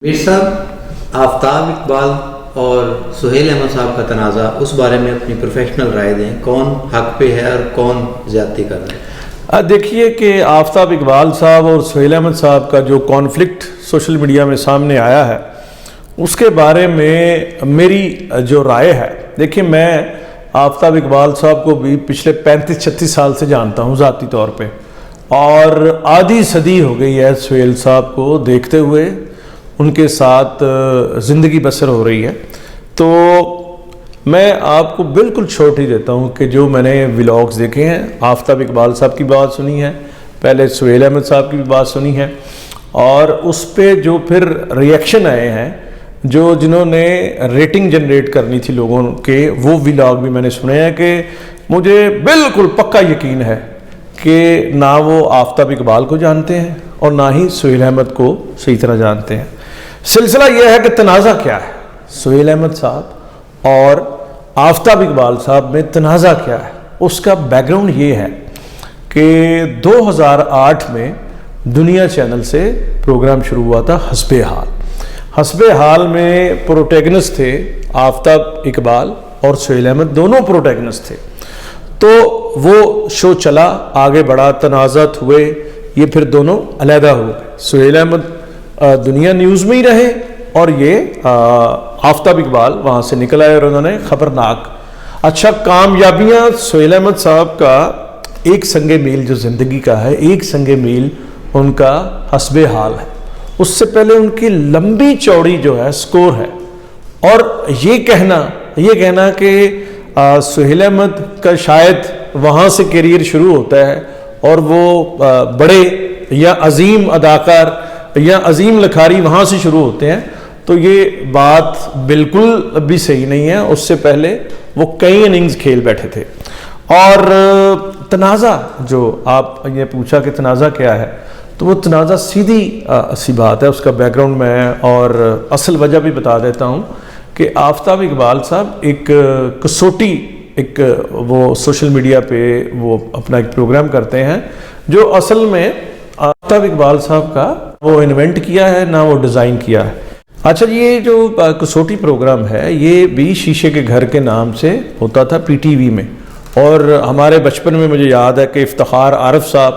میر صاحب، آفتاب اقبال اور سہیل احمد صاحب کا تنازع، اس بارے میں اپنی پروفیشنل رائے دیں، کون حق پہ ہے اور کون زیادتی کر رہا ہے؟ دیکھیے کہ آفتاب اقبال صاحب اور سہیل احمد صاحب کا جو کانفلکٹ سوشل میڈیا میں سامنے آیا ہے، اس کے بارے میں میری جو رائے ہے، دیکھیے میں آفتاب اقبال صاحب کو بھی پچھلے 35-36 سال سے جانتا ہوں ذاتی طور پہ، اور آدھی صدی ہو گئی ہے سہیل صاحب کو دیکھتے ہوئے، ان کے ساتھ زندگی بسر ہو رہی ہے۔ تو میں آپ کو بالکل چھوٹ ہی دیتا ہوں کہ جو میں نے ولاگز دیکھے ہیں، آفتاب اقبال صاحب کی بات سنی ہے، پہلے سہیل احمد صاحب کی بھی بات سنی ہے، اور اس پہ جو پھر ریئیکشن آئے ہیں، جنہوں نے ریٹنگ جنریٹ کرنی تھی لوگوں کے، وہ ولاگ بھی میں نے سنے ہیں، کہ مجھے بالکل پکا یقین ہے کہ نہ وہ آفتاب اقبال کو جانتے ہیں اور نہ ہی سہیل احمد کو صحیح طرح جانتے ہیں۔ سلسلہ یہ ہے کہ تنازع کیا ہے، سہیل احمد صاحب اور آفتاب اقبال صاحب میں تنازع کیا ہے۔ اس کا بیک گراؤنڈ یہ ہے کہ 2008 میں دنیا چینل سے پروگرام شروع ہوا تھا حسب حال۔ حسب حال میں پروٹیگنسٹ تھے آفتاب اقبال اور سہیل احمد، دونوں پروٹیگنسٹ تھے۔ تو وہ شو چلا، آگے بڑھا، تنازعات ہوئے، یہ پھر دونوں علیحدہ ہو گئے۔ سہیل احمد دنیا نیوز میں ہی رہے اور یہ آفتاب اقبال وہاں سے نکل آئے، اور انہوں نے خبرناک اچھا کامیابیاں۔ سہیل احمد صاحب کا ایک سنگ میل جو زندگی کا ہے، ایک سنگ میل ان کا حسب حال ہے۔ اس سے پہلے ان کی لمبی چوڑی جو ہے سکور ہے، اور یہ کہنا کہ سہیل احمد کا شاید وہاں سے کیریئر شروع ہوتا ہے اور وہ بڑے یا عظیم اداکار یا عظیم لکھاری وہاں سے شروع ہوتے ہیں، تو یہ بات بالکل بھی صحیح نہیں ہے۔ اس سے پہلے وہ کئی اننگز کھیل بیٹھے تھے۔ اور تنازع جو آپ نے پوچھا کہ تنازع کیا ہے، تو وہ تنازع سیدھی سی بات ہے، اس کا بیک گراؤنڈ میں اور اصل وجہ بھی بتا دیتا ہوں کہ آفتاب اقبال صاحب ایک کسوٹی، وہ سوشل میڈیا پہ وہ اپنا ایک پروگرام کرتے ہیں، جو اصل میں آفتاب اقبال صاحب کا وہ انوینٹ کیا ہے، نہ وہ ڈیزائن کیا ہے۔ اچھا، یہ جو کسوٹی پروگرام ہے، یہ بھی شیشے کے گھر کے نام سے ہوتا تھا پی ٹی وی میں، اور ہمارے بچپن میں مجھے یاد ہے کہ افتخار عارف صاحب،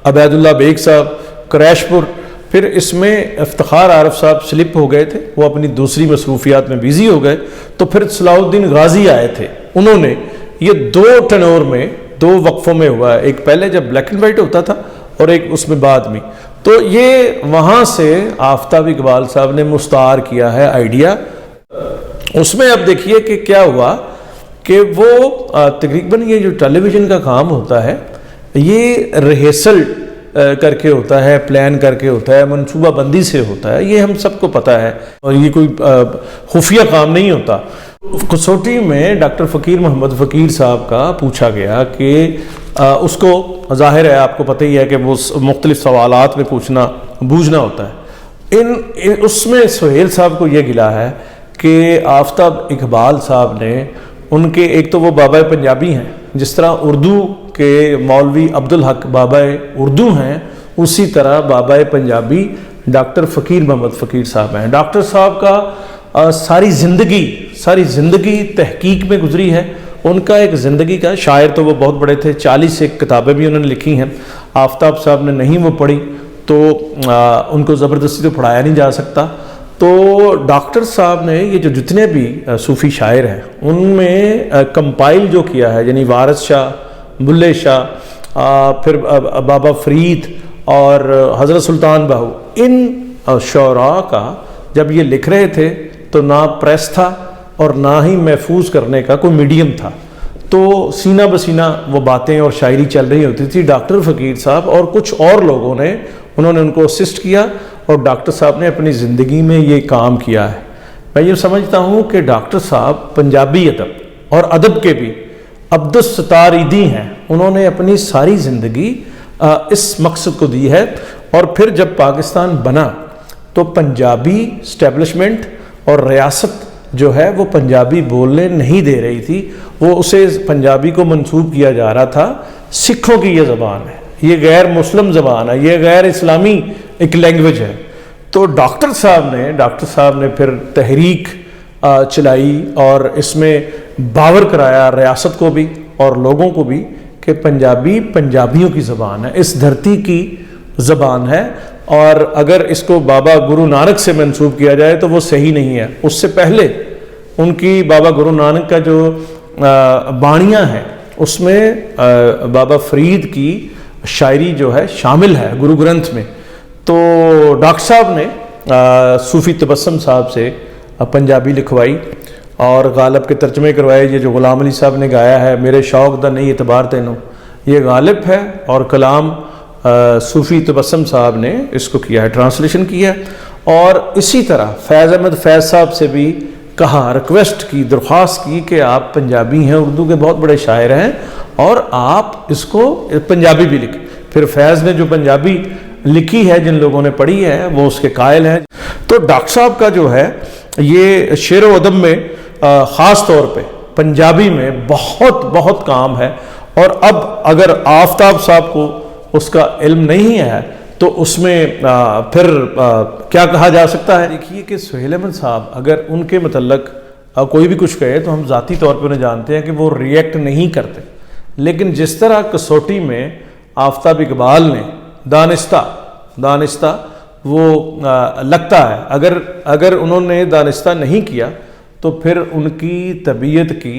عبید اللہ بیگ صاحب، قریش پور، پھر اس میں افتخار عارف صاحب سلپ ہو گئے تھے، وہ اپنی دوسری مصروفیات میں بیزی ہو گئے، تو پھر صلاح الدین غازی آئے تھے، انہوں نے یہ دو ٹنور میں، دو وقفوں میں ہوا ہے، ایک پہلے جب بلیک اینڈ وائٹ ہوتا تھا اور ایک اس میں بعد میں، تو یہ وہاں سے آفتاب اقبال صاحب نے مستعار کیا ہے آئیڈیا۔ اس میں اب دیکھیے کہ کیا ہوا کہ وہ تقریباً یہ جو ٹیلی ویژن کا کام ہوتا ہے، یہ ریہرسل کر کے ہوتا ہے، پلان کر کے ہوتا ہے، منصوبہ بندی سے ہوتا ہے، یہ ہم سب کو پتہ ہے، اور یہ کوئی خفیہ کام نہیں ہوتا۔ کسوٹی میں ڈاکٹر فقیر محمد فقیر صاحب کا پوچھا گیا کہ اس کو ظاہر ہے، آپ کو پتہ ہی ہے کہ وہ مختلف سوالات میں بوجھنا ہوتا ہے۔ اس میں سہیل صاحب کو یہ گلا ہے کہ آفتاب اقبال صاحب نے ان کے، ایک تو وہ بابا پنجابی ہیں، جس طرح اردو کے مولوی عبدالحق بابا اردو ہیں، اسی طرح بابا پنجابی ڈاکٹر فقیر محمد فقیر صاحب ہیں۔ ڈاکٹر صاحب کا ساری زندگی تحقیق میں گزری ہے۔ ان کا ایک زندگی کا شاعر تو وہ بہت بڑے تھے، 40 سے کتابیں بھی انہوں نے لکھی ہیں۔ آفتاب صاحب نے نہیں وہ پڑھی، تو ان کو زبردستی تو پڑھایا نہیں جا سکتا، تو ڈاکٹر صاحب نے یہ جو جتنے بھی صوفی شاعر ہیں، ان میں کمپائل جو کیا ہے، یعنی وارث شاہ، بلے شاہ، پھر بابا فرید اور حضرت سلطان باہو، ان شعراء کا جب یہ لکھ رہے تھے تو نہ پریس تھا اور نہ ہی محفوظ کرنے کا کوئی میڈیم تھا، تو سینہ بسینہ وہ باتیں اور شاعری چل رہی ہوتی تھی۔ ڈاکٹر فقیر صاحب اور کچھ اور لوگوں نے انہوں نے ان کو اسسٹ کیا، اور ڈاکٹر صاحب نے اپنی زندگی میں یہ کام کیا ہے۔ میں یہ سمجھتا ہوں کہ ڈاکٹر صاحب پنجابی ادب اور ادب کے بھی عبدالستار عیدی ہیں، انہوں نے اپنی ساری زندگی اس مقصد کو دی ہے۔ اور پھر جب پاکستان بنا تو پنجابی اسٹیبلشمنٹ اور ریاست جو ہے وہ پنجابی بولنے نہیں دے رہی تھی، وہ اسے پنجابی کو منسوب کیا جا رہا تھا، سکھوں کی یہ زبان ہے، یہ غیر مسلم زبان ہے، یہ غیر اسلامی ایک لینگویج ہے۔ تو ڈاکٹر صاحب نے پھر تحریک چلائی اور اس میں باور کرایا ریاست کو بھی اور لوگوں کو بھی کہ پنجابی پنجابیوں کی زبان ہے، اس دھرتی کی زبان ہے، اور اگر اس کو بابا گرو نانک سے منسوب کیا جائے تو وہ صحیح نہیں ہے۔ اس سے پہلے ان کی بابا گرو نانک کا جو بانیاں ہیں اس میں بابا فرید کی شاعری جو ہے شامل ہے گرو گرنتھ میں۔ تو ڈاکٹر صاحب نے صوفی تبسم صاحب سے پنجابی لکھوائی اور غالب کے ترجمے کروائے۔ یہ جو غلام علی صاحب نے گایا ہے میرے شوق دا نہیں اعتبار تینوں، یہ غالب ہے، اور کلام صوفی تبسم صاحب نے اس کو کیا ہے، ٹرانسلیشن کیا ہے۔ اور اسی طرح فیض احمد فیض صاحب سے بھی کہا، ریکویسٹ کی، درخواست کی کہ آپ پنجابی ہیں، اردو کے بہت بڑے شاعر ہیں، اور آپ اس کو پنجابی بھی لکھیں۔ پھر فیض نے جو پنجابی لکھی ہے جن لوگوں نے پڑھی ہے وہ اس کے قائل ہیں۔ تو ڈاکٹر صاحب کا جو ہے یہ شعر و ادب میں خاص طور پہ پنجابی میں بہت بہت کام ہے، اور اب اگر آفتاب صاحب کو اس کا علم نہیں ہے تو اس میں پھر کیا کہا جا سکتا ہے۔ دیکھیے کہ سہیل احمد صاحب اگر ان کے متعلق کوئی بھی کچھ کہے تو ہم ذاتی طور پہ انہیں جانتے ہیں کہ وہ ریئیکٹ نہیں کرتے، لیکن جس طرح کسوٹی میں آفتاب اقبال نے دانستہ وہ لگتا ہے، اگر انہوں نے دانستہ نہیں کیا تو پھر ان کی طبیعت کی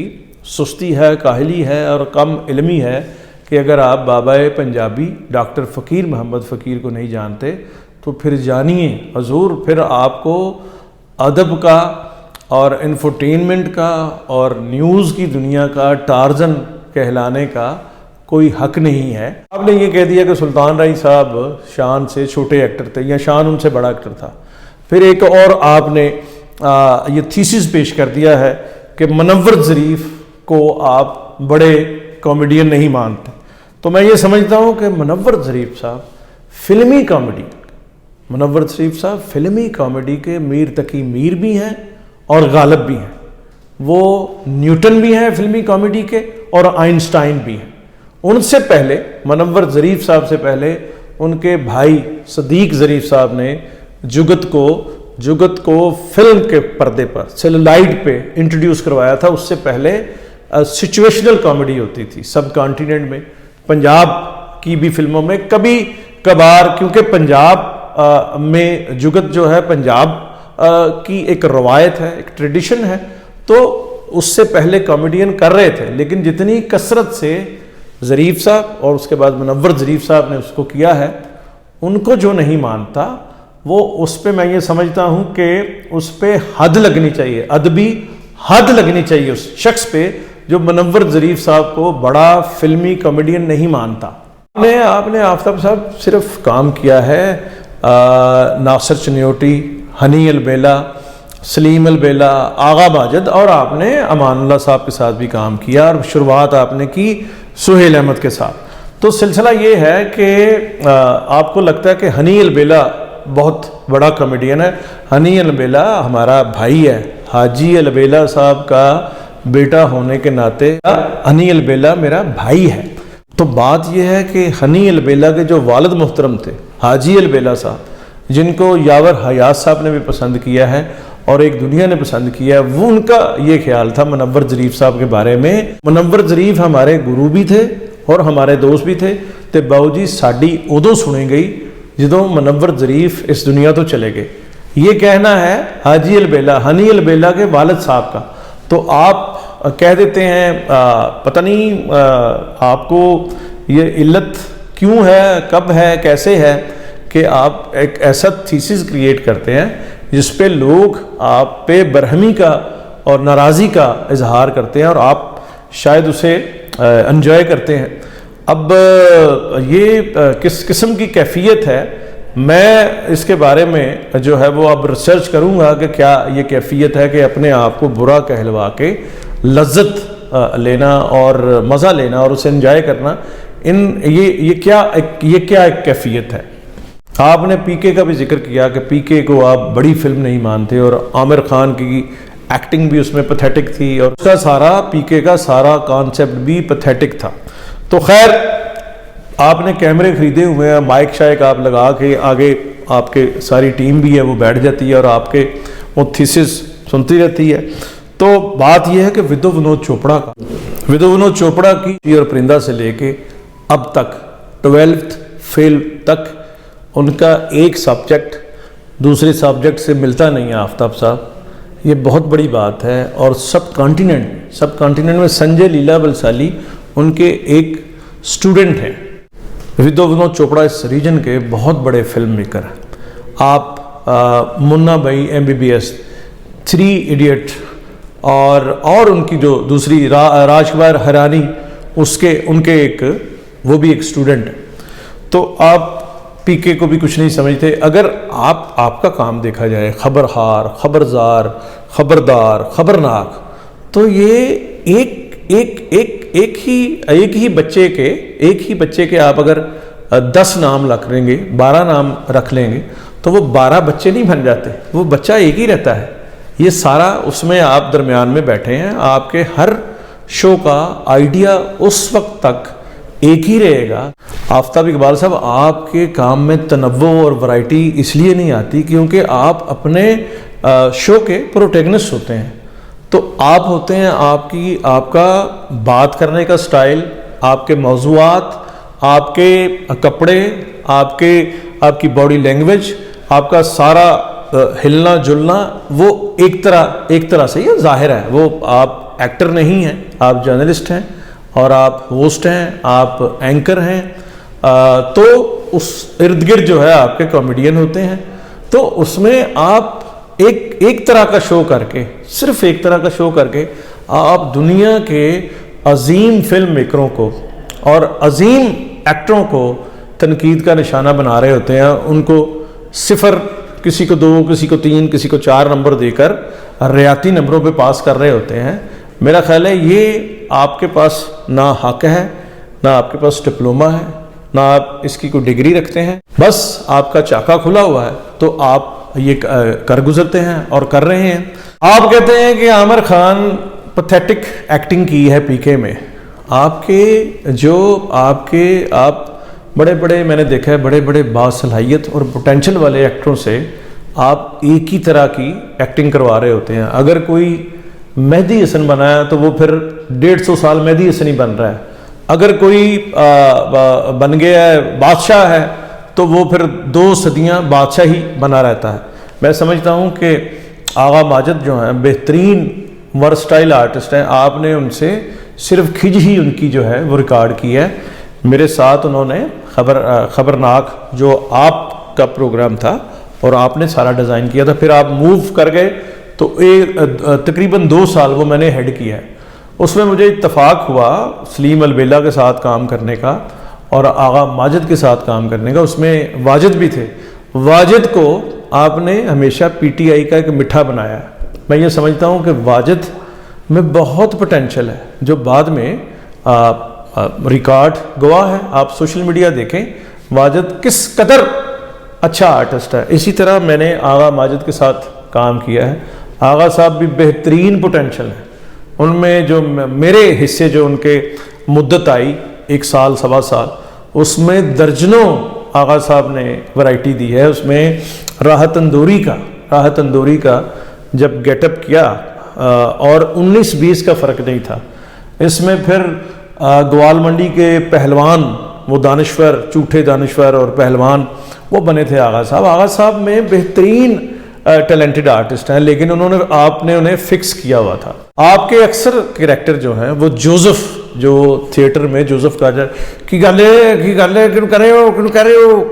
سستی ہے، کاہلی ہے اور کم علمی ہے کہ اگر آپ بابا پنجابی ڈاکٹر فقیر محمد فقیر کو نہیں جانتے تو پھر جانیے حضور، پھر آپ کو ادب کا اور انفوٹینمنٹ کا اور نیوز کی دنیا کا ٹارزن کہلانے کا کوئی حق نہیں ہے۔ آپ نے یہ کہہ دیا کہ سلطان رائی صاحب شان سے چھوٹے ایکٹر تھے یا شان ان سے بڑا ایکٹر تھا، پھر ایک اور آپ نے یہ تھیسس پیش کر دیا ہے کہ منور ظریف کو آپ بڑے کامیڈین نہیں مانتے۔ تو میں یہ سمجھتا ہوں کہ منور ظریف صاحب فلمی کامیڈی کے میر تقی میر بھی ہیں اور غالب بھی ہیں، وہ نیوٹن بھی ہیں فلمی کامیڈی کے اور آئنسٹائن بھی ہیں۔ ان سے پہلے منور ظریف صاحب سے پہلے ان کے بھائی صدیق ظریف صاحب نے جگت کو فلم کے پردے پر سیلولائٹ پہ انٹروڈیوس کروایا تھا۔ اس سے پہلے سچویشنل کامیڈی ہوتی تھی سب کانٹیننٹ میں، پنجاب کی بھی فلموں میں کبھی کبھار، کیونکہ پنجاب میں جگت جو ہے پنجاب کی ایک روایت ہے، ایک ٹریڈیشن ہے، تو اس سے پہلے کامیڈین کر رہے تھے، لیکن جتنی کثرت سے ظریف صاحب اور اس کے بعد منور ظریف صاحب نے اس کو کیا ہے، ان کو جو نہیں مانتا وہ اس پہ میں یہ سمجھتا ہوں کہ اس پہ حد لگنی چاہیے، ادبی حد لگنی چاہیے اس شخص پہ جو منور ظریف صاحب کو بڑا فلمی کامیڈین نہیں مانتا۔ آپ نے آفتاب صاحب صرف کام کیا ہے ناصر چنیوٹی، ہنی البیلا، سلیم البیلا، آغا ماجد، اور آپ نے امان اللہ صاحب کے ساتھ بھی کام کیا، اور شروعات آپ نے کی سہیل احمد کے ساتھ۔ تو سلسلہ یہ ہے کہ آپ کو لگتا ہے کہ ہنی البیلا بہت بڑا کامیڈین ہے، ہنی البیلا ہمارا بھائی ہے، حاجی البیلا صاحب کا بیٹا ہونے کے ناطے ہنی البیلا میرا بھائی ہے۔ تو بات یہ ہے کہ ہنی البیلا کے جو والد محترم تھے حاجی البیلا صاحب، جن کو یاور حیات صاحب نے بھی پسند کیا ہے اور ایک دنیا نے پسند کیا ہے، وہ ان کا یہ خیال تھا منور ظریف صاحب کے بارے میں۔ منور ظریف ہمارے گرو بھی تھے اور ہمارے دوست بھی تھے، تے باؤ جی ساڈی ادو سنی گئی جدوں منور ظریف اس دنیا تو چلے گئے۔ یہ کہنا ہے حاجی البیلا، ہنی البیلا کے والد صاحب کا، تو آپ کہہ دیتے ہیں پتہ نہیں آپ کو یہ علت کیوں ہے، کب ہے، کیسے ہے کہ آپ ایک ایسا تھیسس کریٹ کرتے ہیں جس پہ لوگ آپ پہ برہمی کا اور ناراضی کا اظہار کرتے ہیں اور آپ شاید اسے انجوائے کرتے ہیں۔ اب یہ کس قسم کی کیفیت ہے، میں اس کے بارے میں جو ہے وہ اب ریسرچ کروں گا کہ کیا یہ کیفیت ہے کہ اپنے آپ کو برا کہلوا کے لذت لینا اور مزہ لینا اور اسے انجوائے کرنا، یہ کیا ایک کیفیت ہے۔ آپ نے پی کے کا بھی ذکر کیا کہ پی کے کو آپ بڑی فلم نہیں مانتے، اور عامر خان کی ایکٹنگ بھی اس میں پیتھیٹک تھی، اور اس کا سارا پی کے کا سارا کانسیپٹ بھی پیتھیٹک تھا۔ تو خیر آپ نے کیمرے خریدے ہوئے ہیں، مائک شائک آپ لگا کے آگے آپ کے ساری ٹیم بھی ہے وہ بیٹھ جاتی ہے اور آپ کے وہ تھیسس سنتی رہتی ہے. تو بات یہ ہے کہ ودو ونود چوپڑا کی اور پرندہ سے لے کے اب تک 12th فیل تک ان کا ایک سبجیکٹ دوسرے سبجیکٹ سے ملتا نہیں ہے آفتاب صاحب. یہ بہت بڑی بات ہے. اور سب کانٹیننٹ میں سنجے لیلا بلسالی ان کے ایک اسٹوڈنٹ ہیں. ودو ونود چوپڑا اس ریجن کے بہت بڑے فلم میکر ہیں. آپ منا بھائی MBBS 3 ایڈیٹ اور ان کی جو دوسری راج کمار ہرانی ان کے ایک وہ بھی ایک اسٹوڈنٹ ہے. تو آپ PK کو بھی کچھ نہیں سمجھتے. اگر آپ کا کام دیکھا جائے خبرہار خبرزار خبردار خبرناک تو یہ ایک ہی بچے کے آپ اگر 10 نام رکھ لیں گے 12 نام رکھ لیں گے تو وہ 12 بچے نہیں بن جاتے. وہ بچہ ایک ہی رہتا ہے. یہ سارا اس میں آپ درمیان میں بیٹھے ہیں. آپ کے ہر شو کا آئیڈیا اس وقت تک ایک ہی رہے گا. آفتاب اقبال صاحب آپ کے کام میں تنوع اور ورائٹی اس لیے نہیں آتی کیونکہ آپ اپنے شو کے پروٹیگنسٹ ہوتے ہیں. تو آپ ہوتے ہیں آپ کا بات کرنے کا سٹائل, آپ کے موضوعات, آپ کے کپڑے, آپ کی باڈی لینگویج, آپ کا سارا ہلنا جلنا وہ ایک طرح سے یہ ظاہر ہے. وہ آپ ایکٹر نہیں ہیں, آپ جرنلسٹ ہیں اور آپ ہوسٹ ہیں, آپ اینکر ہیں. تو اس ارد گرد جو ہے آپ کے کامیڈین ہوتے ہیں. تو اس میں آپ ایک طرح کا شو کر کے صرف ایک طرح کا شو کر کے آپ دنیا کے عظیم فلم میکروں کو اور عظیم ایکٹروں کو تنقید کا نشانہ بنا رہے ہوتے ہیں. ان کو 0 کسی کو 2 کسی کو 3 کسی کو 4 نمبر دے کر ریاتی نمبروں پہ پاس کر رہے ہوتے ہیں. میرا خیال ہے یہ آپ کے پاس نہ حق ہے, نہ آپ کے پاس ڈپلوما ہے, نہ آپ اس کی کوئی ڈگری رکھتے ہیں. بس آپ کا چاکا کھلا ہوا ہے تو آپ یہ کر گزرتے ہیں اور کر رہے ہیں. آپ کہتے ہیں کہ عامر خان پتھیٹک ایکٹنگ کی ہے PK میں. آپ بڑے میں نے دیکھا ہے بڑے باصلاحیت اور پوٹینشل والے ایکٹروں سے آپ ایک ہی طرح کی ایکٹنگ کروا رہے ہوتے ہیں. اگر کوئی مہدی حسن بنایا تو وہ پھر 150 سال مہدی حسن ہی بن رہا ہے. اگر کوئی بن گیا ہے بادشاہ ہے تو وہ پھر 2 صدیاں بادشاہ ہی بنا رہتا ہے. میں سمجھتا ہوں کہ آغا ماجد جو ہیں بہترین ورسٹائل آرٹسٹ ہیں. آپ نے ان سے صرف کھج ہی ان کی جو ہے وہ ریکارڈ کی ہے. میرے ساتھ انہوں نے خبرناک جو آپ کا پروگرام تھا اور آپ نے سارا ڈیزائن کیا تھا, پھر آپ موو کر گئے تو تقریباً 2 سال وہ میں نے ہیڈ کیا ہے. اس میں مجھے اتفاق ہوا سلیم البیلا کے ساتھ کام کرنے کا اور آغا ماجد کے ساتھ کام کرنے کا. اس میں واجد بھی تھے. واجد کو آپ نے ہمیشہ PTI کا ایک مٹھا بنایا ہے. میں یہ سمجھتا ہوں کہ واجد میں بہت پوٹینشل ہے جو بعد میں ریکارڈ گواہ ہے. آپ سوشل میڈیا دیکھیں واجد کس قدر اچھا آرٹسٹ ہے. اسی طرح میں نے آغا ماجد کے ساتھ کام کیا ہے. آغا صاحب بھی بہترین پوٹینشل ہیں. ان میں جو میرے حصے جو ان کے مدت آئی 1 سال 1.25 سال, اس میں درجنوں آغا صاحب نے ورائٹی دی ہے. اس میں راحت اندوری کا جب گیٹ اپ کیا اور 19-20 کا فرق نہیں تھا. اس میں پھر گوال منڈی کے پہلوان وہ دانشور چوٹھے دانشور اور پہلوان وہ بنے تھے آغا صاحب. آغا صاحب میں بہترین ٹیلنٹڈ آرٹسٹ ہیں لیکن آپ نے انہیں فکس کیا ہوا تھا. آپ کے اکثر کریکٹر جو ہیں وہ جوزف جو تھیٹر میں جوزف کا کی گل ہے کیوں کرے ہو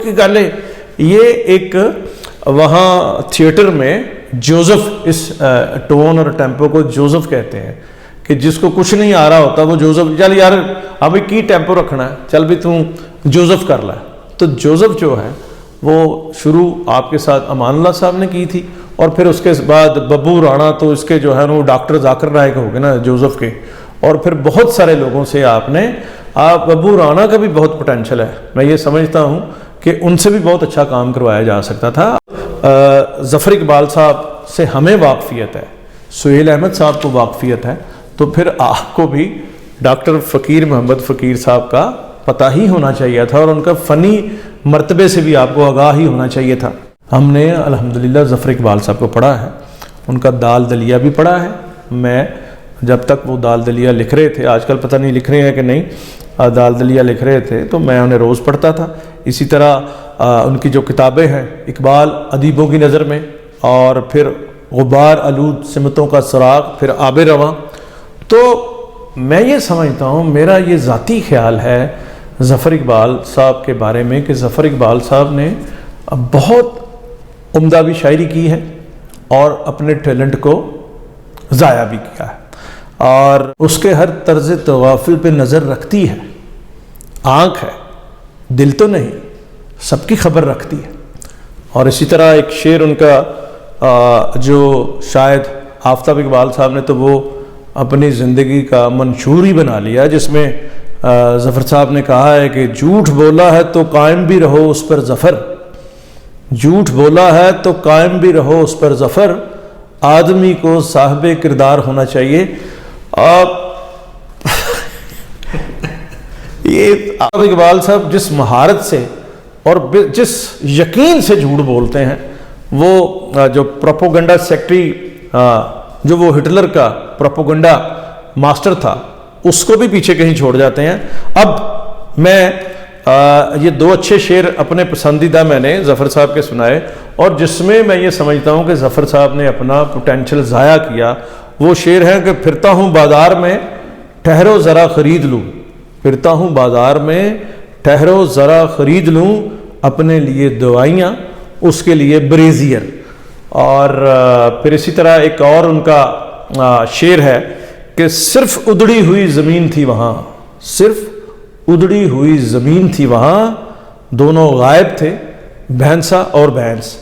یہ ایک وہاں تھیٹر میں جوزف اس ٹون اور ٹیمپو کو جوزف کہتے ہیں کہ جس کو کچھ نہیں آ رہا ہوتا وہ جوزف چل یار ابھی کی ٹیمپو رکھنا ہے چل بھی تم جوزف کر لے. تو جوزف جو ہے وہ شروع آپ کے ساتھ امان اللہ صاحب نے کی تھی اور پھر اس کے بعد ببو رانا تو اس کے جو ہے وہ ڈاکٹر ذاکر نائک ہو گئے نا جوزف کے, اور پھر بہت سارے لوگوں سے آپ ببو رانا کا بھی بہت پوٹینشل ہے. میں یہ سمجھتا ہوں کہ ان سے بھی بہت اچھا کام کروایا جا سکتا تھا. ظفر اقبال صاحب سے ہمیں واقفیت ہے, سہیل احمد صاحب کو واقفیت ہے, تو پھر آپ کو بھی ڈاکٹر فقیر محمد فقیر صاحب کا پتہ ہی ہونا چاہیے تھا اور ان کا فنی مرتبے سے بھی آپ کو آگاہ ہی ہونا چاہیے تھا. ہم نے الحمدللہ ظفر اقبال صاحب کو پڑھا ہے، ان کا دال دلیا بھی پڑھا ہے۔ میں جب تک وہ دال دلیا لکھ رہے تھے، آج کل پتہ نہیں لکھ رہے ہیں کہ نہیں، دال دلیا لکھ رہے تھے تو میں انہیں روز پڑھتا تھا۔ اسی طرح ان کی جو کتابیں ہیں، اقبال ادیبوں کی نظر میں، اور پھر غبار آلود سمتوں کا سراغ، پھر آب رواں، تو میں یہ سمجھتا ہوں، میرا یہ ذاتی خیال ہے ظفر اقبال صاحب کے بارے میں کہ ظفر اقبال صاحب نے بہت عمدہ بھی شاعری کی ہے اور اپنے ٹیلنٹ کو ضائع بھی کیا ہے، اور اس کے ہر طرز تغافل پہ نظر رکھتی ہے، آنکھ ہے، دل تو نہیں، سب کی خبر رکھتی ہے۔ اور اسی طرح ایک شعر ان کا جو شاید آفتاب اقبال صاحب نے تو وہ اپنی زندگی کا منشور ہی بنا لیا، جس میں ظفر صاحب نے کہا ہے کہ جھوٹ بولا ہے تو قائم بھی رہو اس پر ظفر، جھوٹ بولا ہے تو قائم بھی رہو اس پر ظفر، آدمی کو صاحب کردار ہونا چاہیے۔ یہ آفتاب اقبال صاحب جس مہارت سے اور جس یقین سے جھوٹ بولتے ہیں، وہ جو پروپوگنڈا سیکٹری، جو وہ ہٹلر کا پروپوگنڈا ماسٹر تھا، اس کو بھی پیچھے کہیں چھوڑ جاتے ہیں۔ اب میں یہ دو اچھے شعر اپنے پسندیدہ میں نے ظفر صاحب کے سنائے، اور جس میں میں یہ سمجھتا ہوں کہ ظفر صاحب نے اپنا پوٹینشل ضائع کیا، وہ شعر ہے کہ پھرتا ہوں بازار میں ٹھہرو ذرا خرید لوں، پھرتا ہوں بازار میں ٹھہرو ذرا خرید لوں، اپنے لیے دوائیاں اس کے لیے بریزیئر۔ اور پھر اسی طرح ایک اور ان کا شعر ہے کہ صرف اجڑی ہوئی زمین تھی وہاں، صرف اجڑی ہوئی زمین تھی وہاں، دونوں غائب تھے بھینسا اور بھینس۔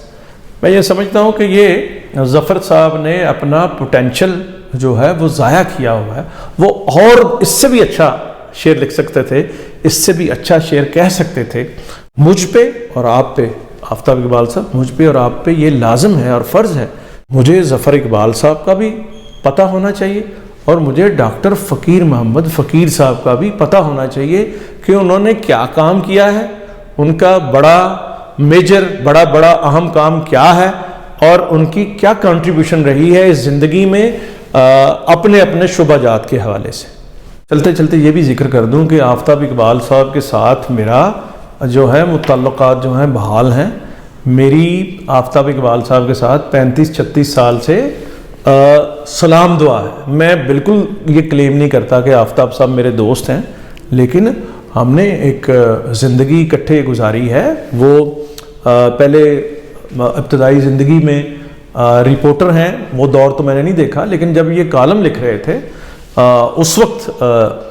میں یہ سمجھتا ہوں کہ یہ ظفر صاحب نے اپنا پوٹینشل جو ہے وہ ضائع کیا ہوا ہے۔ وہ اور اس سے بھی اچھا شعر لکھ سکتے تھے، اس سے بھی اچھا شعر کہہ سکتے تھے۔ مجھ پہ اور آپ پہ، آفتاب اقبال صاحب، مجھ پہ اور آپ پہ یہ لازم ہے اور فرض ہے، مجھے ظفر اقبال صاحب کا بھی پتہ ہونا چاہیے، اور مجھے ڈاکٹر فقیر محمد فقیر صاحب کا بھی پتہ ہونا چاہیے کہ انہوں نے کیا کام کیا ہے، ان کا بڑا میجر بڑا اہم کام کیا ہے، اور ان کی کیا کنٹریبیوشن رہی ہے اس زندگی میں اپنے اپنے شعبہ جات کے حوالے سے۔ چلتے چلتے یہ بھی ذکر کر دوں کہ آفتاب اقبال صاحب کے ساتھ میرا جو ہے متعلقات جو ہیں بحال ہیں۔ میری آفتاب اقبال صاحب کے ساتھ 35-36 سال سے سلام دعا ہے۔ میں بالکل یہ کلیم نہیں کرتا کہ آفتاب صاحب میرے دوست ہیں، لیکن ہم نے ایک زندگی اکٹھے گزاری ہے۔ وہ پہلے ابتدائی زندگی میں رپورٹر ہیں، وہ دور تو میں نے نہیں دیکھا، لیکن جب یہ کالم لکھ رہے تھے اس وقت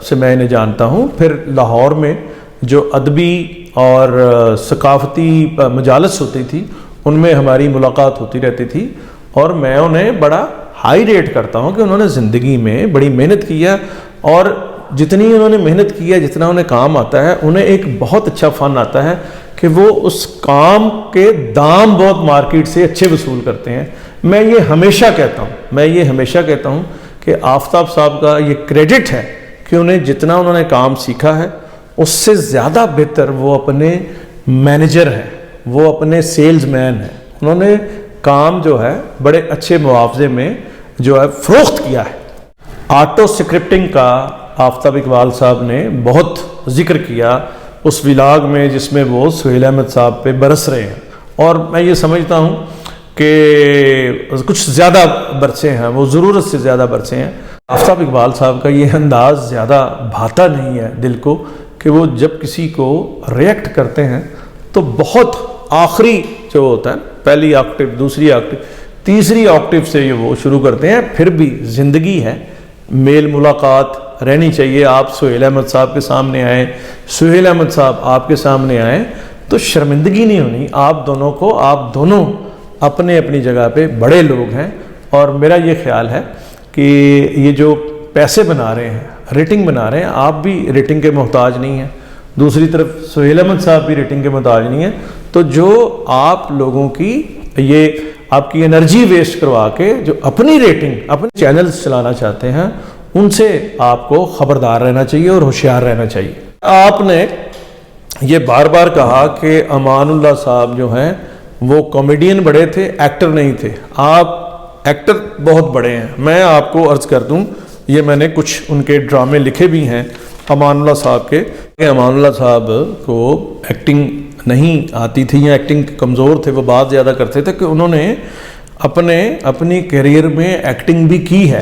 سے میں انہیں جانتا ہوں۔ پھر لاہور میں جو ادبی اور ثقافتی مجالس ہوتی تھی، ان میں ہماری ملاقات ہوتی رہتی تھی، اور میں انہیں بڑا ہائی ریٹ کرتا ہوں کہ انہوں نے زندگی میں بڑی محنت کی ہے، اور جتنی انہوں نے محنت کی ہے، جتنا انہیں کام آتا ہے، انہیں ایک بہت اچھا فن آتا ہے کہ وہ اس کام کے دام بہت مارکیٹ سے اچھے وصول کرتے ہیں۔ میں یہ ہمیشہ کہتا ہوں کہ آفتاب صاحب کا یہ کریڈٹ ہے کہ انہیں جتنا انہوں نے کام سیکھا ہے، اس سے زیادہ بہتر وہ اپنے مینیجر ہیں، وہ اپنے سیلز مین ہیں۔ انہوں نے کام جو ہے بڑے اچھے معاوضے میں جو ہے فروخت کیا ہے۔ آٹو سکرپٹنگ کا آفتاب اقبال صاحب نے بہت ذکر کیا اس ولاگ میں جس میں وہ سہیل احمد صاحب پہ برس رہے ہیں، اور میں یہ سمجھتا ہوں کہ کچھ زیادہ برسے ہیں، وہ ضرورت سے زیادہ برسے ہیں۔ آفتاب اقبال صاحب کا یہ انداز زیادہ بھاتا نہیں ہے دل کو، کہ وہ جب کسی کو ریئیکٹ کرتے ہیں تو بہت آخری جو ہوتا ہے، پہلی آکٹیو، دوسری آکٹیو، تیسری آکٹیو سے یہ وہ شروع کرتے ہیں۔ پھر بھی زندگی ہے، میل ملاقات رہنی چاہیے۔ آپ سہیل احمد صاحب کے سامنے آئیں، سہیل احمد صاحب آپ کے سامنے آئیں، تو شرمندگی نہیں ہونی۔ آپ دونوں اپنے اپنی جگہ پہ بڑے لوگ ہیں، اور میرا یہ خیال ہے کہ یہ جو پیسے بنا رہے ہیں، ریٹنگ بنا رہے ہیں، آپ بھی ریٹنگ کے محتاج نہیں ہیں، دوسری طرف سہیل احمد صاحب بھی ریٹنگ کے محتاج نہیں ہیں۔ تو جو آپ لوگوں کی یہ آپ کی انرجی ویسٹ کروا کے جو اپنی ریٹنگ، اپنے چینلز چلانا چاہتے ہیں، ان سے آپ کو خبردار رہنا چاہیے اور ہوشیار رہنا چاہیے۔ آپ نے یہ بار بار کہا کہ امان اللہ صاحب جو ہیں وہ کامیڈین بڑے تھے، ایکٹر نہیں تھے. آپ ایکٹر بہت بڑے ہیں. میں آپ کو عرض کر دوں، یہ میں نے کچھ ان کے ڈرامے لکھے بھی ہیں امان اللہ صاحب کے. امان اللہ صاحب کو ایکٹنگ نہیں آتی تھی یا ایکٹنگ کمزور تھے، وہ بات زیادہ کرتے تھے کہ انہوں نے اپنی کیریئر میں ایکٹنگ بھی کی ہے.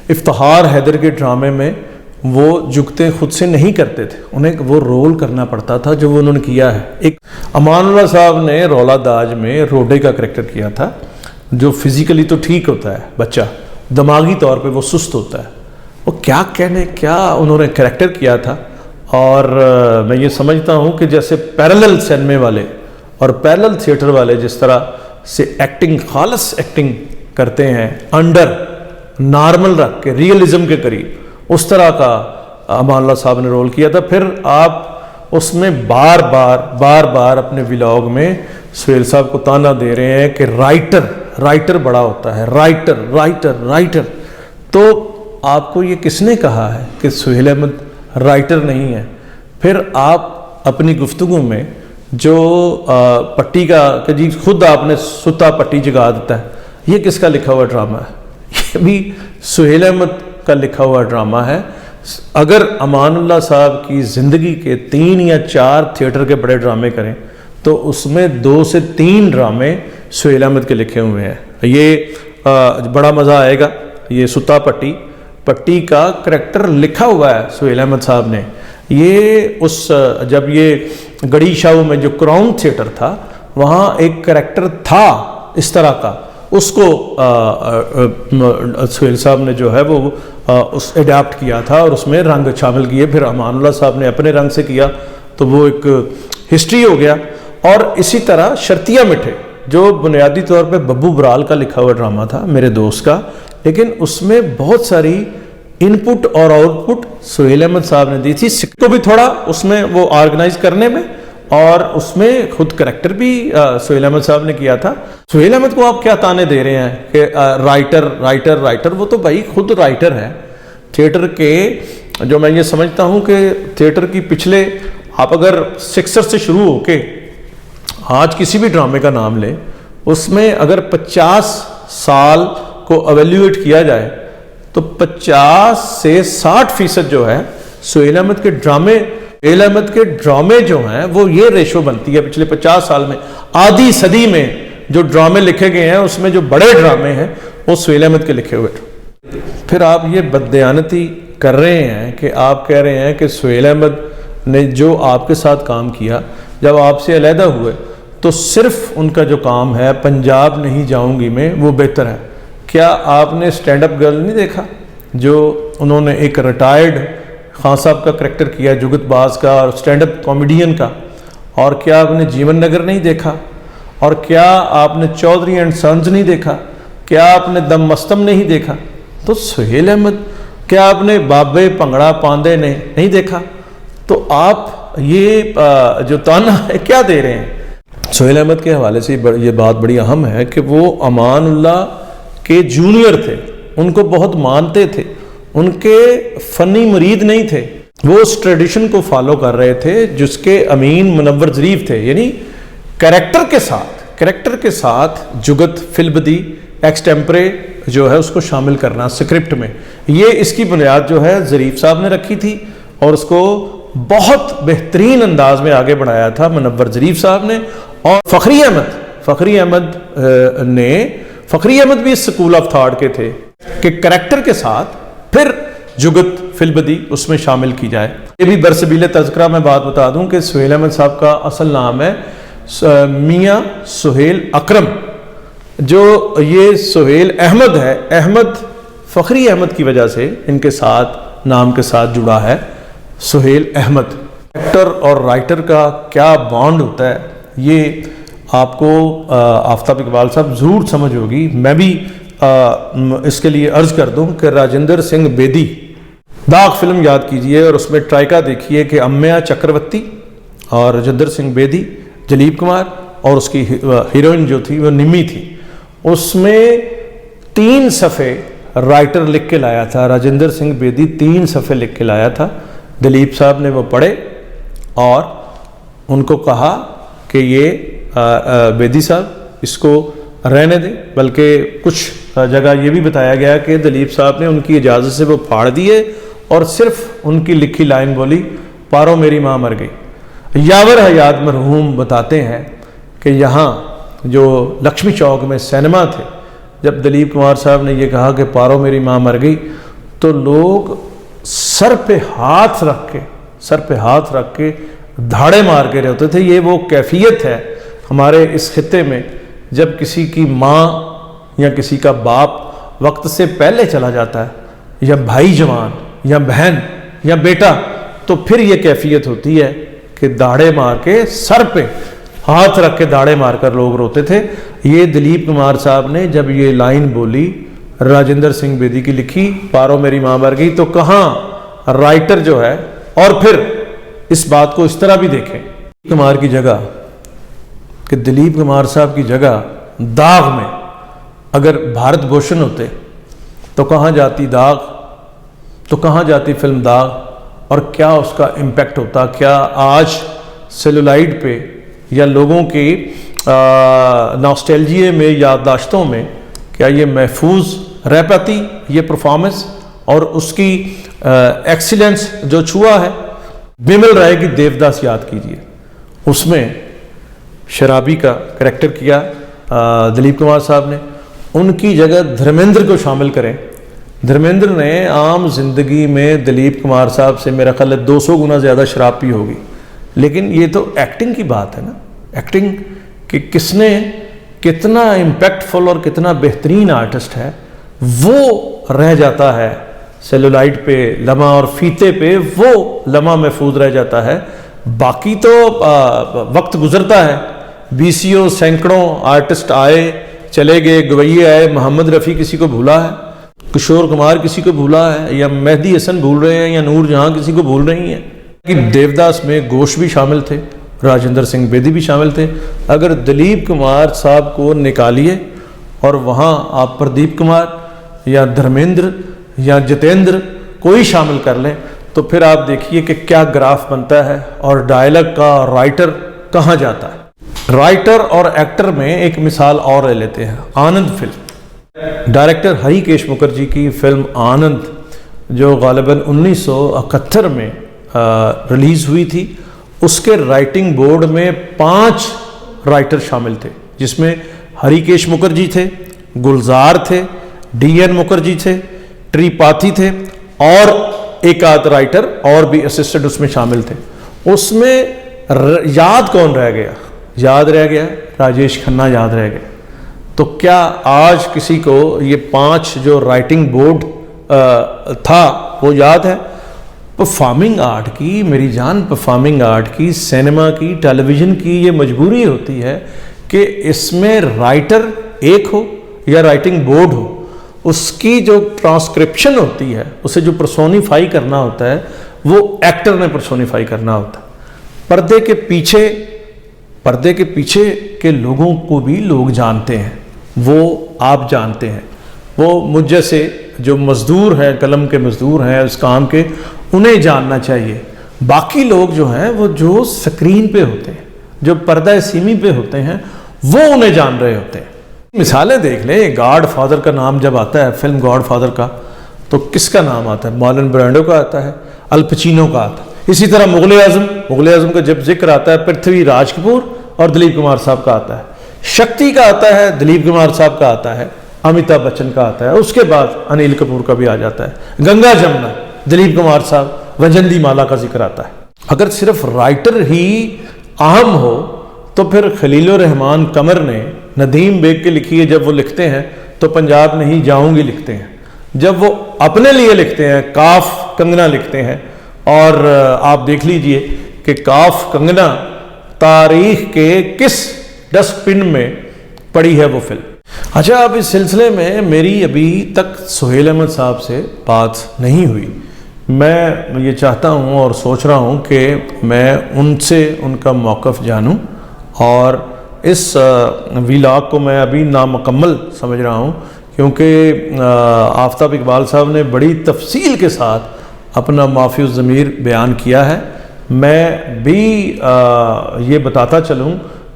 افتخار حیدر کے ڈرامے میں وہ جھکتے خود سے نہیں کرتے تھے، انہیں وہ رول کرنا پڑتا تھا جو وہ انہوں نے کیا ہے. ایک امان اللہ صاحب نے رولا داج میں روڈے کا کریکٹر کیا تھا، جو فزیکلی تو ٹھیک ہوتا ہے بچہ، دماغی طور پہ وہ سست ہوتا ہے. وہ کیا انہوں نے کریکٹر کیا تھا. اور میں یہ سمجھتا ہوں کہ جیسے پیرلل سینمے والے اور پیرلل تھیٹر والے جس طرح سے ایکٹنگ، خالص ایکٹنگ کرتے ہیں انڈر نارمل رکھ کے ریئلزم کے قریب، اس طرح کا امان اللہ صاحب نے رول کیا تھا. پھر آپ اس میں بار بار اپنے ولاگ میں سہیل صاحب کو تانا دے رہے ہیں کہ رائٹر بڑا ہوتا ہے، رائٹر. تو آپ کو یہ کس نے کہا ہے کہ سہیل احمد رائٹر نہیں ہے؟ پھر آپ اپنی گفتگو میں جو پٹی کا کہ جی خود آپ نے ستا پٹی جگا دیتا ہے، یہ کس کا لکھا ہوا ڈرامہ ہے؟ یہ بھی سہیل احمد کا لکھا ہوا ڈرامہ ہے. اگر امان اللہ صاحب کی زندگی کے 3 یا 4 تھیٹر کے بڑے ڈرامے کریں تو اس میں 2 سے 3 ڈرامے سہیل احمد کے لکھے ہوئے ہیں. یہ بڑا مزہ آئے گا. یہ ستا پٹی کا کریکٹر لکھا ہوا ہے سہیل احمد صاحب نے. یہ جب یہ گڑی شاہو میں جو کراؤن تھیٹر تھا وہاں ایک کریکٹر تھا اس طرح کا، اس کو سہیل صاحب نے جو ہے وہ اس ایڈاپٹ کیا تھا اور اس میں رنگ شامل کیے. پھر امان اللہ صاحب نے اپنے رنگ سے کیا تو وہ ایک ہسٹری ہو گیا. اور اسی طرح شرطیہ مٹھے جو بنیادی طور پہ ببو برال کا لکھا ہوا ڈرامہ تھا میرے دوست کا، لیکن اس میں بہت ساری ان پٹ اور آؤٹ پٹ سہیل احمد صاحب نے دی تھی. کو بھی تھوڑا اس میں وہ آرگنائز کرنے میں، اور اس میں خود کریکٹر بھی سہیل احمد صاحب نے کیا تھا. سہیل احمد کو آپ کیا تانے دے رہے ہیں کہ رائٹر؟ وہ تو بھائی خود رائٹر ہے تھیٹر کے. جو میں یہ سمجھتا ہوں کہ تھیٹر کی پچھلے، آپ اگر سکسر سے شروع ہو کے آج کسی بھی ڈرامے کا نام لیں، اس میں اگر 50 سال کو ایویلیویٹ کیا جائے تو 50 سے 60% جو ہے سہیل احمد کے ڈرامے جو ہیں وہ یہ ریشو بنتی ہے. پچھلے 50 سال میں، آدھی صدی میں جو ڈرامے لکھے گئے ہیں اس میں جو بڑے ڈرامے ہیں وہ سہیل احمد کے لکھے ہوئے. پھر آپ یہ بددیانتی کر رہے ہیں کہ آپ کہہ رہے ہیں کہ سہیل احمد نے جو آپ کے ساتھ کام کیا، جب آپ سے علیحدہ ہوئے تو صرف ان کا جو کام ہے پنجاب نہیں جاؤں گی میں وہ بہتر ہے. کیا آپ نے سٹینڈ اپ گرل نہیں دیکھا جو انہوں نے ایک ریٹائرڈ خان صاحب کا کریکٹر کیا، جگت باز کا اور سٹینڈ اپ کامیڈین کا؟ اور کیا آپ نے جیون نگر نہیں دیکھا؟ اور کیا آپ نے چودھری اینڈ سنز نہیں دیکھا؟ کیا آپ نے دم مستم نہیں دیکھا؟ تو سہیل احمد، کیا آپ نے بابے پنگڑا پاندے نے نہیں دیکھا؟ تو آپ یہ جو تانا ہے کیا دے رہے ہیں؟ سہیل احمد کے حوالے سے یہ بات بڑی اہم ہے کہ وہ امان اللہ کے جونیئر تھے، ان کو بہت مانتے تھے، ان کے فنی مرید نہیں تھے. وہ اس ٹریڈیشن کو فالو کر رہے تھے جس کے امین منور ظریف تھے، یعنی کریکٹر کے ساتھ جگت فلبدی ایکسٹیمپرے جو ہے اس کو شامل کرنا سکرپٹ میں. یہ اس کی بنیاد جو ہے ظریف صاحب نے رکھی تھی اور اس کو بہت بہترین انداز میں آگے بڑھایا تھا منور ظریف صاحب نے. اور فخری احمد بھی اس سکول آف تھاٹ کے تھے کہ کریکٹر کے ساتھ پھر جگت فلبدی اس میں شامل کی جائے. یہ بھی برسبیل تذکرہ میں بات بتا دوں کہ سہیل احمد صاحب کا اصل نام ہے میاں سہیل اکرم. جو یہ سہیل احمد ہے، احمد فخری احمد کی وجہ سے ان کے ساتھ نام کے ساتھ جڑا ہے سہیل احمد. ایکٹر اور رائٹر کا کیا بانڈ ہوتا ہے یہ آپ کو آفتاب اقبال صاحب ضرور سمجھ ہوگی. میں بھی اس کے لیے عرض کر دوں کہ راجندر سنگھ بیدی، داغ فلم یاد کیجئے اور اس میں ٹرائکا دیکھیے کہ امیہ چکرورتی اور راجندر سنگھ بیدی، دلیپ کمار اور اس کی ہیروئن جو تھی وہ نمی تھی. اس میں 3 صفحے رائٹر لکھ کے لایا تھا، راجندر سنگھ بیدی 3 صفحے لکھ کے لایا تھا. دلیپ صاحب نے وہ پڑھے اور ان کو کہا کہ یہ بیدی صاحب اس کو رہنے دیں، بلکہ کچھ جگہ یہ بھی بتایا گیا کہ دلیپ صاحب نے ان کی اجازت سے وہ پھاڑ دیے اور صرف ان کی لکھی لائن بولی، پارو میری ماں مر گئی۔ یاور حیات مرحوم بتاتے ہیں کہ یہاں جو لکشمی چوک میں سینما تھے، جب دلیپ کمار صاحب نے یہ کہا کہ پارو میری ماں مر گئی، تو لوگ سر پہ ہاتھ رکھ کے دھاڑے مار کے رہتے تھے۔ یہ وہ کیفیت ہے ہمارے اس خطے میں، جب کسی کی ماں یا کسی کا باپ وقت سے پہلے چلا جاتا ہے، یا بھائی جوان یا بہن یا بیٹا، تو پھر یہ کیفیت ہوتی ہے کہ داڑے مار کے، سر پہ ہاتھ رکھ کے داڑے مار کر لوگ روتے تھے۔ یہ دلیپ کمار صاحب نے جب یہ لائن بولی، راجندر سنگھ بیدی کی لکھی، پارو میری ماں مر گئی، تو کہاں رائٹر جو ہے، اور پھر اس بات کو اس طرح بھی دیکھیں، کمار کی جگہ، کہ دلیپ کمار صاحب کی جگہ داغ میں اگر بھارت بھوشن ہوتے تو کہاں جاتی داغ، تو کہاں جاتی فلم داغ، اور کیا اس کا امپیکٹ ہوتا؟ کیا آج سیلولائڈ پہ یا لوگوں کی ناسٹیلجیے میں، یادداشتوں میں، کیا یہ محفوظ رہ پاتی یہ پرفارمنس اور اس کی ایکسیلنس جو چھوا ہے؟ بمل رائے کی دیوداس یاد کیجئے، اس میں شرابی کا کریکٹر کیا دلیپ کمار صاحب نے، ان کی جگہ دھرمیندر کو شامل کریں۔ دھرمیندر نے عام زندگی میں دلیپ کمار صاحب سے میرا خیال ہے 200 گنا زیادہ شراب پی ہوگی، لیکن یہ تو ایکٹنگ کی بات ہے نا، ایکٹنگ کہ کس نے کتنا امپیکٹ فل اور کتنا بہترین آرٹسٹ ہے، وہ رہ جاتا ہے سیلولائٹ پہ لمحہ، اور فیتے پہ وہ لمحہ محفوظ رہ جاتا ہے۔ باقی تو وقت گزرتا ہے، BCO سینکڑوں آرٹسٹ آئے چلے گئے، گویے آئے، محمد رفیع کسی کو بھولا ہے، کشور کمار کسی کو بھولا ہے، یا مہدی حسن بھول رہے ہیں، یا نور جہاں کسی کو بھول رہی ہیں۔ کہ دیوداس میں گھوش بھی شامل تھے، راجندر سنگھ بیدی بھی شامل تھے۔ اگر دلیپ کمار صاحب کو نکالیے اور وہاں آپ پردیپ کمار یا دھرمیندر یا جتیندر کوئی شامل کر لیں، تو پھر آپ دیکھیے کہ کیا گراف بنتا ہے، اور ڈائلاگ کا رائٹر کہاں جاتا ہے۔ رائٹر اور ایکٹر میں ایک مثال اور لے لیتے ہیں، آنند فلم، ڈائریکٹر ہری کیش مکرجی کی فلم آنند، جو غالباً 1971 میں ریلیز ہوئی تھی۔ اس کے رائٹنگ بورڈ میں 5 رائٹر شامل تھے، جس میں ہری کیش مکرجی تھے، گلزار تھے، DN مکرجی تھے، ٹریپاتھی تھے، اور ایک آدھ رائٹر اور بھی اسسٹنٹ اس میں شامل تھے۔ اس میں یاد کون رہ گیا؟ یاد رہ گیا راجیش کھنہ، یاد رہ گیا۔ تو کیا آج کسی کو یہ 5 جو رائٹنگ بورڈ تھا وہ یاد ہے؟ پرفارمنگ آرٹ کی، میری جان، پرفارمنگ آرٹ کی، سینما کی، ٹیلی ویژن کی یہ مجبوری ہوتی ہے کہ اس میں رائٹر ایک ہو یا رائٹنگ بورڈ ہو، اس کی جو ٹرانسکرپشن ہوتی ہے، اسے جو پرسونیفائی کرنا ہوتا ہے، وہ ایکٹر نے پرسونیفائی کرنا ہوتا ہے۔ پردے کے پیچھے کے لوگوں کو بھی لوگ جانتے ہیں، وہ آپ جانتے ہیں، وہ مجھ جیسے جو مزدور ہیں، قلم کے مزدور ہیں اس کام کے، انہیں جاننا چاہیے۔ باقی لوگ جو ہیں، وہ جو سکرین پہ ہوتے ہیں، جو پردہ سیمی پہ ہوتے ہیں، وہ انہیں جان رہے ہوتے ہیں۔ مثالیں دیکھ لیں، گاڈ فادر کا نام جب آتا ہے، فلم گاڈ فادر کا، تو کس کا نام آتا ہے؟ مارلن برینڈو کا آتا ہے، الپچینو کا آتا ہے۔ اسی طرح مغل اعظم کا جب ذکر آتا ہے، پرتھوی راج کپور اور دلیپ کمار صاحب کا آتا ہے۔ شکتی کا آتا ہے، دلیپ کمار صاحب کا آتا ہے، امیتابھ بچن کا آتا ہے، اس کے بعد انیل کپور کا بھی آ جاتا ہے۔ گنگا جمنا، دلیپ کمار صاحب، وجندی مالا کا ذکر آتا ہے۔ اگر صرف رائٹر ہی اہم ہو تو پھر خلیل الرحمن قمر نے ندیم بیگ کے لکھی ہے، جب وہ لکھتے ہیں تو پنجاب نہیں جاؤں گی لکھتے ہیں۔ جب وہ اپنے لیے لکھتے ہیں، کاف کنگنا لکھتے ہیں، اور آپ دیکھ لیجئے کہ کاف کنگنا تاریخ کے کس ڈسٹ بن میں پڑی ہے وہ فلم۔ اچھا، اب اس سلسلے میں میری ابھی تک سہیل احمد صاحب سے بات نہیں ہوئی۔ میں یہ چاہتا ہوں اور سوچ رہا ہوں کہ میں ان سے ان کا موقف جانوں، اور اس ویلاگ کو میں ابھی نامکمل سمجھ رہا ہوں، کیونکہ آفتاب اقبال صاحب نے بڑی تفصیل کے ساتھ اپنا معافی الضمیر بیان کیا ہے۔ میں بھی یہ بتاتا چلوں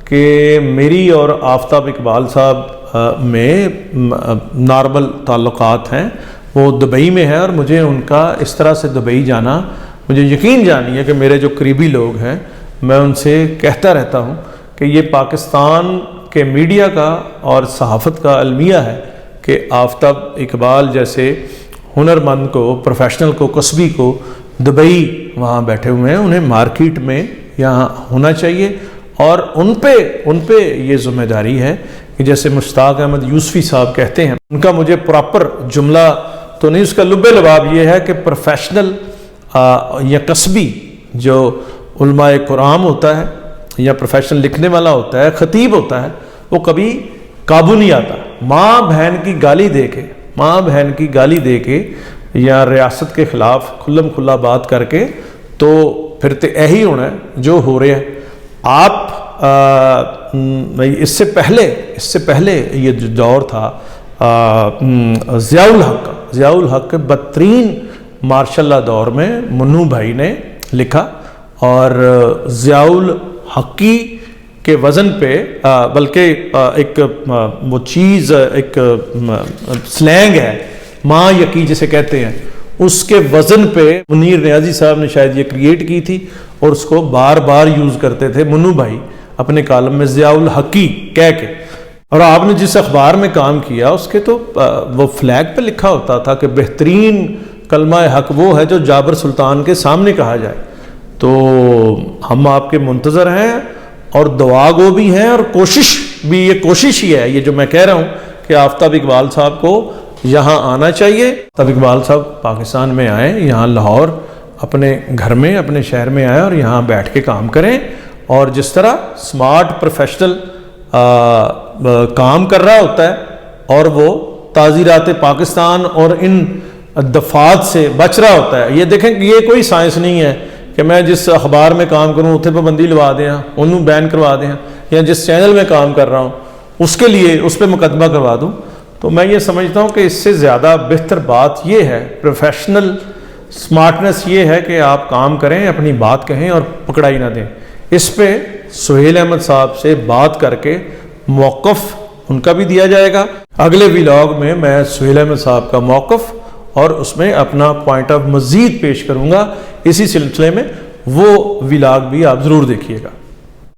کہ میری اور آفتاب اقبال صاحب میں نارمل تعلقات ہیں. وہ دبئی میں ہے اور مجھے ان کا اس طرح سے دبئی جانا، مجھے یقین جانی ہے کہ میرے جو قریبی لوگ ہیں، میں ان سے کہتا رہتا ہوں کہ یہ پاکستان کے میڈیا کا اور صحافت کا المیہ ہے کہ آفتاب اقبال جیسے ہنرمند کو، پروفیشنل کو، کسبی کو دبئی وہاں بیٹھے ہوئے ہیں، انہیں مارکیٹ میں یہاں ہونا چاہیے. اور ان پہ یہ ذمہ داری ہے کہ جیسے مشتاق احمد یوسفی صاحب کہتے ہیں، ان کا مجھے پراپر جملہ تو نہیں، اس کا لب لباب یہ ہے کہ پروفیشنل یا کسبی جو علماء قرآن ہوتا ہے یا پروفیشنل لکھنے والا ہوتا ہے، خطیب ہوتا ہے، وہ کبھی قابو نہیں آتا. ماں بہن کی گالی دے کے یا ریاست کے خلاف کھلم کھلا بات کر کے تو پھر تو یہی ہونا ہے جو ہو رہا ہے. آپ اس سے پہلے یہ جو دور تھا ضیاء الحق کے بدترین ماشاء اللہ دور میں منو بھائی نے لکھا، اور ضیاء الحقی کے وزن پہ بلکہ ایک وہ چیز، ایک سلینگ ہے ماں یقی جسے کہتے ہیں، اس کے وزن پہ منیر نیازی صاحب نے شاید یہ کریٹ کی تھی اور اس کو بار بار یوز کرتے تھے منو بھائی اپنے کالم میں ضیاء الحقی کہہ کے. اور آپ نے جس اخبار میں کام کیا اس کے تو وہ فلیگ پہ لکھا ہوتا تھا کہ بہترین کلمہ حق وہ ہے جو جابر سلطان کے سامنے کہا جائے. تو ہم آپ کے منتظر ہیں اور دعا گو بھی ہیں، اور کوشش بھی، یہ کوشش ہی ہے یہ جو میں کہہ رہا ہوں کہ آفتاب اقبال صاحب کو یہاں آنا چاہیے. آفتاب اقبال صاحب پاکستان میں آئیں، یہاں لاہور اپنے گھر میں، اپنے شہر میں آئیں اور یہاں بیٹھ کے کام کریں. اور جس طرح سمارٹ پروفیشنل کام کر رہا ہوتا ہے اور وہ تعزیرات پاکستان اور ان دفعات سے بچ رہا ہوتا ہے. یہ دیکھیں کہ یہ کوئی سائنس نہیں ہے کہ میں جس اخبار میں کام کروں اتنے پابندی لوا دیں، انہوں بین کروا دیں، یا جس چینل میں کام کر رہا ہوں اس کے لیے اس پہ مقدمہ کروا دوں. تو میں یہ سمجھتا ہوں کہ اس سے زیادہ بہتر بات یہ ہے، پروفیشنل سمارٹنس یہ ہے کہ آپ کام کریں، اپنی بات کہیں اور پکڑائی نہ دیں. اس پہ سہیل احمد صاحب سے بات کر کے موقف ان کا بھی دیا جائے گا. اگلے ولاگ میں میں سہیل احمد صاحب کا موقف اور اس میں اپنا پوائنٹ آف مزید پیش کروں گا. اسی سلسلے میں وہ ولاگ بھی آپ ضرور دیکھیے گا.